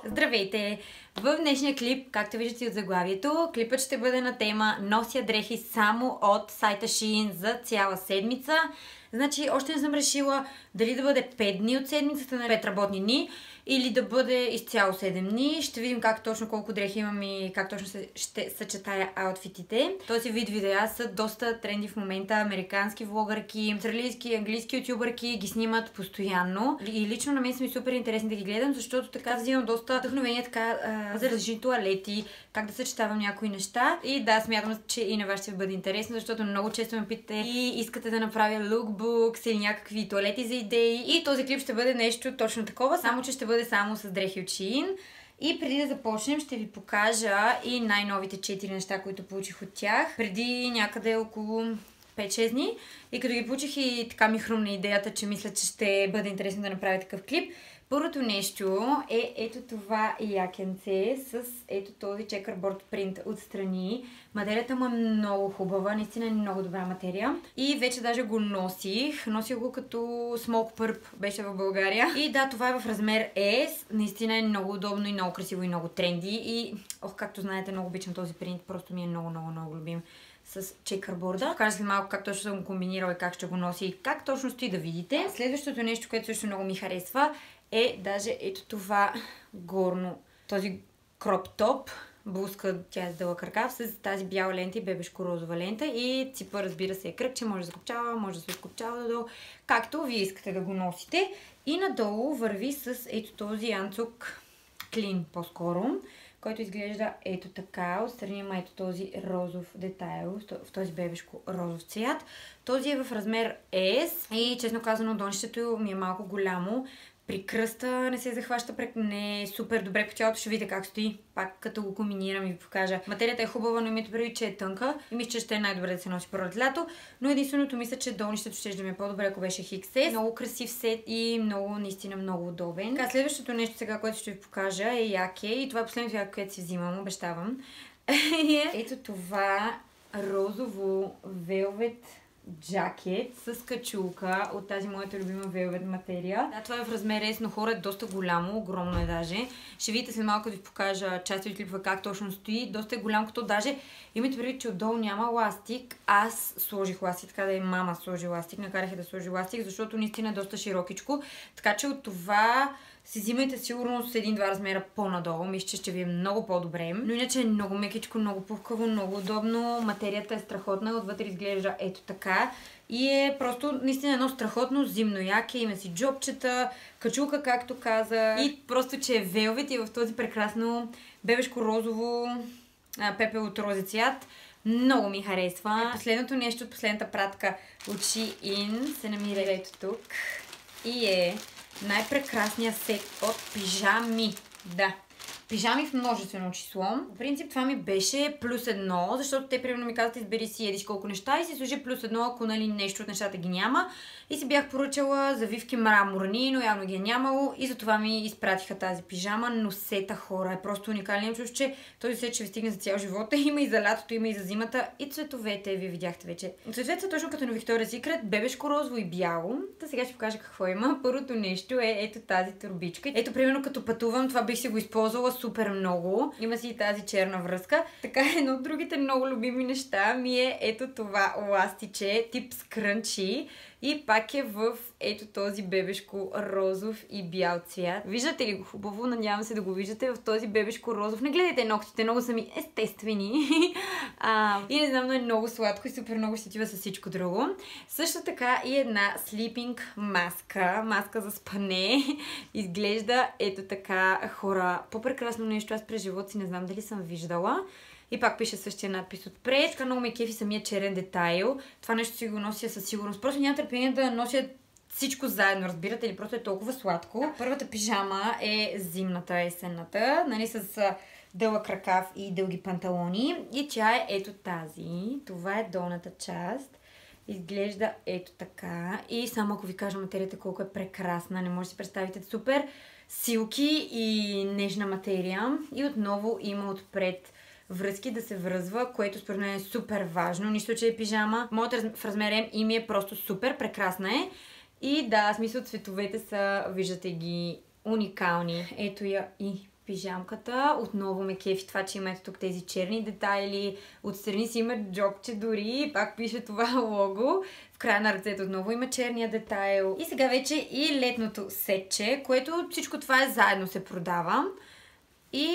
Здравейте! В днешния клип, както виждате от заглавието, клипът ще бъде на тема "Нося дрехи само от сайта Shein за цяла седмица". Значи, още не съм решила дали да бъде 5 дни от седмицата на 5 работни дни или да бъде изцяло 7 дни. Ще видим как точно колко дрехи имам и как точно ще съчетая аутфитите. Този вид видеа са доста тренди в момента. Американски влогърки, австралийски и английски ютубърки ги снимат постоянно. И лично на мен са ми супер интересни да ги гледам, защото така взимам доста вдъхновение за различни туалети, как да съчетавам някои неща. И да, смятам, че и на вас ще бъде интересно, защото много често ме питате и искате да направя лукбукс или някакви туалети за идеи. И този клип ще бъде нещо точно такова, само че ще бъде само с дрехи от Shein. И преди да започнем, ще ви покажа и най-новите 4 неща, които получих от тях преди някъде около 5-6 дни. И като ги получих и така ми хрумна идеята, че мисля, че ще бъде интересно да направя такъв клип. Първото нещо е ето това якенце с ето този чекърборд принт отстрани. Материята му е много хубава, наистина е много добра материя. И вече даже го носих. Носих го като Smoke Purp, беше в България. И да, това е в размер S. Наистина е много удобно и много красиво и много тренди. И, както знаете, много обичам този принт. Просто ми е много любим с чекърборда. Покажа след малко как точно съм го комбинирала и как ще го носи и как точно стои да видите. Следващото нещо, което също много ми харесва, е даже ето това горно, този кроп топ, блузка, тя е с дълъг ръкав, с тази бяла лента и бебешко-розова лента и ципа, разбира се, е кръгче, може да закопчава, може да се откопчава додолу, както вие искате да го носите. И надолу върви с ето този анцук клин по-скоро, който изглежда ето така. Отстрани има ето този розов детайл, в този бебешко-розов цвят. Този е в размер S и честно казано донището ми е малко голямо. При кръста не се захваща, не е супер добре по тялото, ще видите как стои. Пак като го комбинирам и ви покажа. Материята е хубава, но имайте предвид, че е тънка. И мисля, че ще е най-добре да се носи през лято. Но единственото мисля, че долнището ще да ми е по-добре, ако беше XS. Много красив сет и наистина много удобен. Така, следващото нещо сега, което ще ви покажа е яке. И това е последното яке, което си взимам, обещавам. Ето това розово велвет джакет с качулка от тази моята любима велвет материя. Да, това е в размер S, но хора е доста голямо, огромно е даже. Ще видите след малко да ви покажа част от клипа как точно стои. Доста е голям, като даже имайте предвид, че отдолу няма ластик. Аз сложих ластик, така да и мама сложи ластик. Накарах я да сложи ластик, защото наистина е доста широкичко. Така че от това си взимайте сигурно с 1-2 размера по-надолу. Мисля, че ще ви е много по-добре. Но иначе е много мекичко, много пухкаво, много удобно. Материята е страхотна. Отвътре изглежда ето така. И е просто наистина едно страхотно зимно яке. Има си джобчета, качулка, както каза. И просто, че е велвет и в този прекрасно бебешко-розово пепел от рози цвят. Много ми харесва. Последното нещо от последната пратка от Shein се намира ето тук. И е най-прекрасният сет от пижами. Да. Пижами в множествено число. В принцип това ми беше +1, защото те примерно ми казват избери си едиш колко неща и си сложи +1, ако нали нещо от нещата ги няма. И си бях поръчала завивки мраморни, но явно ги е нямало и затова ми изпратиха тази пижама, но сета хора е просто уникален. Чуш, че този сет ще ви стигне за цял живота. Има и за лятото, има и за зимата и цветовете, вие видяхте вече. Цветовете са точно като на Victoria's Secret, бебешко розово и бяло. Та сега ще покажа какво има. Първото нещо е ето тази турбичка. Ето примерно като пътувам, това бих си го използвала супер много. Има си и тази черна връзка. Така едно от другите много любими неща ми е ето това ластиче, тип скрънчи. И пак е в ето този бебешко-розов и бял цвят. Виждате ли го хубаво? Надявам се да го виждате в този бебешко-розов. Не гледайте ногтите, много са ми естествени. И не знам, но е много сладко и супер много щетива с всичко друго. Също така и една слипинг маска. Маска за спане. Изглежда ето така, хора. По-прекрасно нещо аз през живота си не знам дали съм виждала. И пак пише същия надпис отпред. Така много ме кефи самия черен детайл. Това нещо си го нося със сигурност. Просто няма търпение да нося всичко заедно, разбирате ли? Просто е толкова сладко. Първата пижама е зимната, есенната, нали, с дълъг ръкав и дълги панталони. И тя е ето тази. Това е долната част. Изглежда ето така. И само ако ви кажа материята колко е прекрасна, не може да си представите, супер силки и нежна материя. И отново има отпред връзки да се връзва, което според мен е супер важно. Нищо, че е пижама. Моята в размер M и ми е просто супер, прекрасна е. И да, смисъл цветовете са, виждате ги, уникални. Ето я и пижамката. Отново ме кефи това, че има тук тези черни детайли. Отстрани си има джобче дори. Пак пише това лого. В края на ръцете отново има черния детайл. И сега вече и летното сетче, което всичко това е заедно се продава. И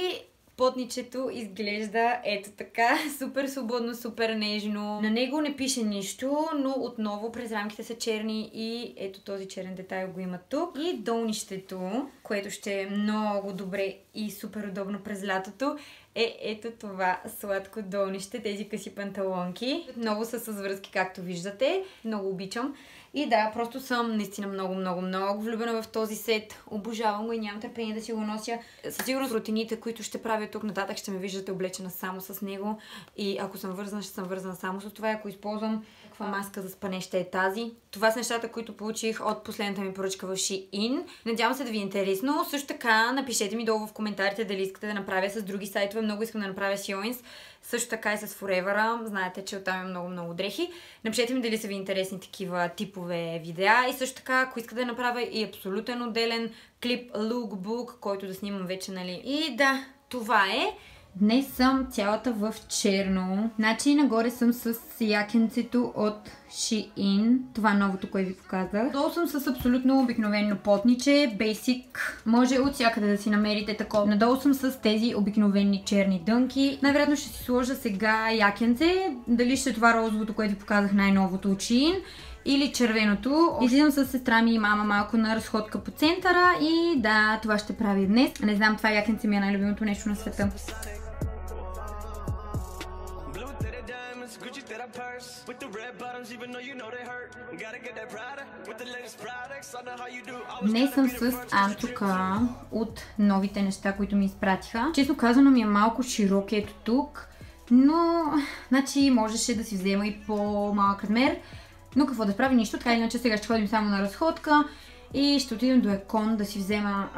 потничето изглежда ето така, супер свободно, супер нежно. На него не пише нищо, но отново през рамките са черни и ето този черен детайл го има тук. И долнището, което ще е много добре и супер удобно през лятото, е ето това сладко долнище, тези къси панталонки. Отново са с връзки, както виждате. Много обичам. И да, просто съм наистина много влюбена в този сет. Обожавам го и нямам търпение да си го нося. Със сигурност рутините, които ще правя тук нататък, ще ме виждате облечена само с него. И ако съм вързана, ще съм вързана само с това. Ако използвам каква маска за спане, ще е тази. Това са нещата, които получих от последната ми поръчка в Shein. Надявам се да ви е интересно. Също така, напишете ми долу в коментарите дали искате да направя с други сайтове. Много искам да направя Shein. Също така и с Forever. Знаете, че оттам е много дрехи. Напишете ми дали са ви интересни такива типове видеа. И също така, ако искате да направя и абсолютен отделен клип, лукбук, който да снимам вече, нали. И да, това е. Днес съм цялата в черно. Значи нагоре съм с якенцето от Shein. Това новото, което ви показах. Долу съм с абсолютно обикновено потниче. Basic. Може от всякъде да си намерите такова. Надолу съм с тези обикновени черни дънки. Най-вероятно ще си сложа сега якенце. Дали ще е това розовото, което ви показах най-новото от Shein, или червеното. Излизам с сестра ми и мама малко на разходка по центъра и да, това ще правя днес. Не знам, това якенце ми е най-любимото нещо на света. Днес съм с Анцука от новите неща, които ми изпратиха. Честно казано ми е малко широк ето тук, но значи можеше да си взема и по-малък размер. Но какво да прави, нищо. Така иначе сега ще ходим само на разходка и ще отидем до Екон да си взема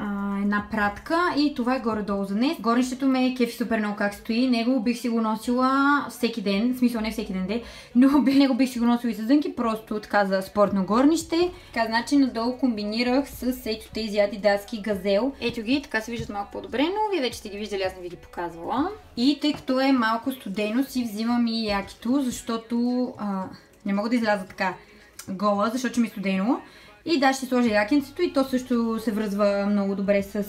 една пратка и това е горе-долу за днес. Горнището ме кефи супер много как стои. Него бих си го носила всеки ден, в смисъл не всеки ден, но него бих си го носила и с дънки, просто така за спортно горнище. Така, значи надолу комбинирах с ето тези адидаски газел. Ето ги, така се виждат малко по-добре, но вие вече сте ги виждали, аз не ви ги показвала. И тъй като е малко студено, си взимам и якито, защото не мога да изляза така гола, защото ми е студено. И да, ще сложа якенцето и то също се връзва много добре с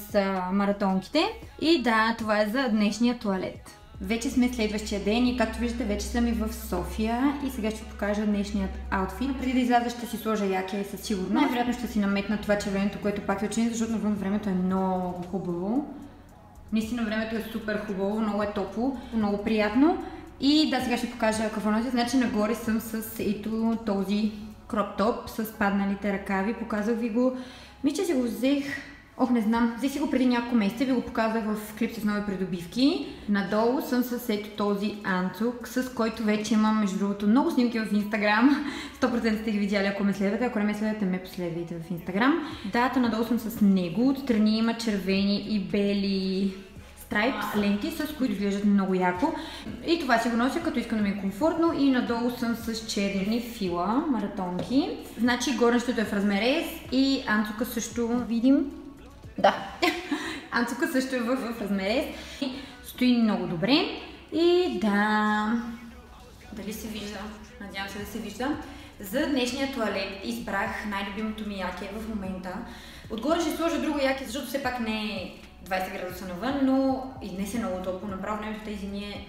маратонките. И да, това е за днешния туалет. Вече сме следващия ден и както виждате, вече съм и в София и сега ще покажа днешният аутфит. Преди да изляза ще си сложа яке със сигурност. Най-вероятно ще си наметна това червеното, което пак е очени, защото навън времето е много хубаво. Наистина времето е супер хубаво, много е топло, много приятно. И да, сега ще покажа какво нося. Значи нагоре съм с ето този кроп топ с падналите ръкави. Показах ви го. Мисля, че си го взех... не знам. Взех си го преди няколко месеца. Ви го показах в клип с нови придобивки. Надолу съм с ето този анцук, с който вече имам, между другото, много снимки в Инстаграм. 100% сте ги видяли, ако ме следвате. Ако не ме следвате, ме последвайте в Инстаграм. Да, надолу съм с него. Отстрани има червени и бели страйпс, ленти, с които изглеждат много яко. И това си го нося, като искам да ми е комфортно. И надолу съм с черни фила, маратонки. Значи горнището е в размер S и анцука също видим. Да, анцука също е в размер S. И стои много добре. И да, дали се вижда? Надявам се да се вижда. За днешния туалет избрах най-любимото ми яке в момента. Отгоре ще сложа друго яке, защото все пак не е 20 градуса навън, но и днес е много топло. Направо времето тези дни е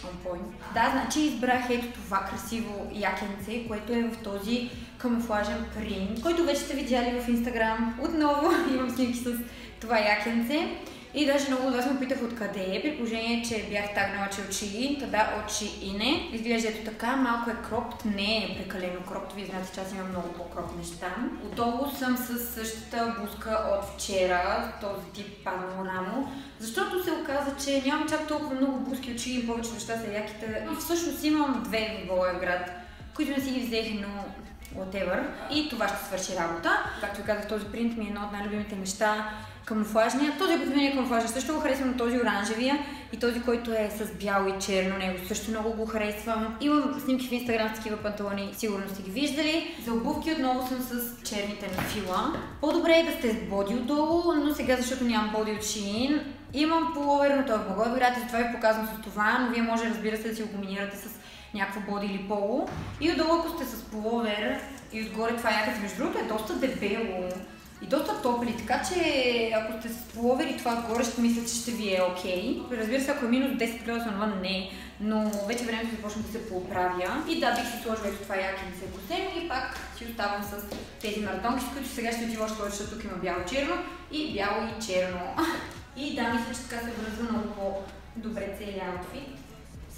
on point. Да, значи избрах ето това красиво якенце, което е в този камуфлажен принт, който вече сте видяли в Инстаграм. Отново имам снимки с това якенце. И даже много от вас ме питах откъде е, при положение, че бях тагнала, че от Shein, тогава от Shein. Изглежда ето така, малко е кропт, не е прекалено кропт, вие знаете, че аз имам много по-кропт неща. Отдолу съм с същата блузка от вчера, този тип паднало рамо, защото се оказа, че нямам чак толкова много блузки от Shein, повече неща са яките. И всъщност имам две в Благоевград, които не си ги взех, но whatever. И това ще свърши работа. Както ви казах, този принт ми е едно от най-любимите неща. Камуфлажния. Този обикновения камуфлажа също го харесвам, този оранжевия и този, който е с бяло и черно, него също много го харесвам. Имам снимки в Инстаграм с такива панталони, сигурно сте ги виждали. За обувки отново съм с черните на Фила. По-добре е да сте с боди отдолу, но сега, защото нямам боди от Shein, имам пуловер, но той мога да играте, затова ви показвам с това, но вие може, разбира се, да си го комбинирате с някаква боди или поло. И отдолу, ако сте с пуловер и отгоре това яката, между другото е доста дебело и доста топли, така че ако сте с пуловер и това горе, ще мисля, че ще ви е окей. Разбира се, ако е минус 10 градуса навън, не, но вече времето започна да се поправя. И да, бих си сложила ето това якинце косено и пак си оставам с тези маратонки, с които сега ще отива още повече, защото тук има бяло-черно и бяло и черно. И да, мисля, че така се връзва много по-добре целият аутфит.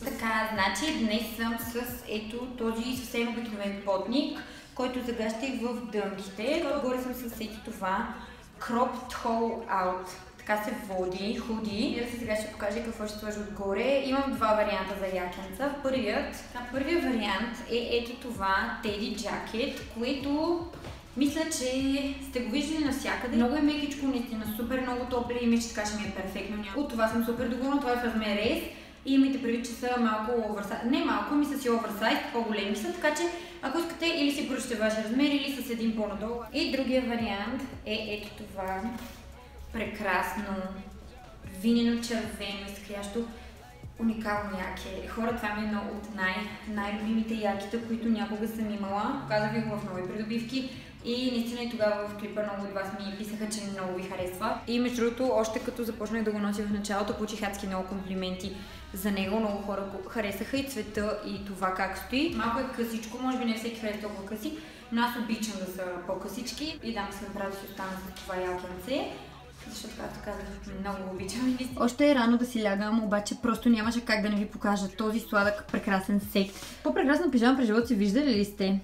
Така, значи днес съм с ето този съвсем обикновен потник, който загащих в дънките. Отгоре съм с ето това Cropped Hole Out. Така се води, худи. И сега ще покажа какво ще сложа отгоре. Имам два варианта за якенца. Първият вариант е ето това Teddy Jacket, което мисля, че сте го виждали навсякъде. Много е мекичко, наистина супер много топли и мисля, че така ще ми е перфектно. От това съм супер доволна, това е в размер S. И имайте предвид, че са малко оверсайз. Не малко, ми са си оверсайз, по-големи са, така че ако искате или си поръчате вашия размер, или с един по-надолу. И другия вариант е ето това прекрасно винено червено изкрящо уникално яке. Хора, това ми е едно от най-любимите яките, които някога съм имала. Показах ви го в нови придобивки. И наистина и тогава в клипа много от вас ми писаха, че много ви харесва. И между другото, още като започнах да го нося в началото, получих адски много комплименти за него. Много хора го харесаха и цвета и това как стои. Малко е късичко, може би не всеки харесва толкова къси, но аз обичам да са по-късички. И да, се направя да си остана с това якенце. Защото, както казах, много го обичам. Още е рано да си лягам, обаче просто нямаше как да не ви покажа този сладък прекрасен сет. По-прекрасна пижама през живота си виждали ли сте?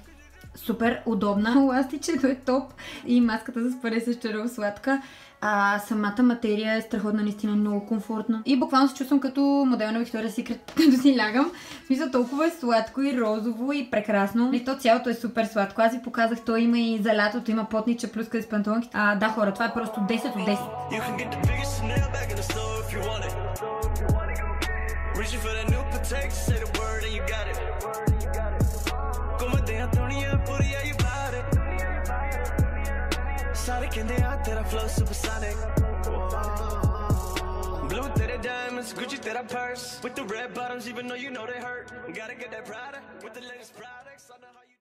Супер удобна. Еластичето е топ и маската за спане също е много сладка. Самата материя е страхотна, наистина много комфортна. И буквално се чувствам като модел на Victoria's Secret, като си лягам. В смисъл, толкова е сладко и розово и прекрасно. И то цялото е супер сладко. Аз ви показах, то има и за лятото, има потнича плюс къде с панталонки. Да, хора, това е просто 10 от 10. Blue तेरे diamonds, Gucci तेरा purse, with the red bottoms, even though you know they hurt. Gotta get that Prada with the latest products.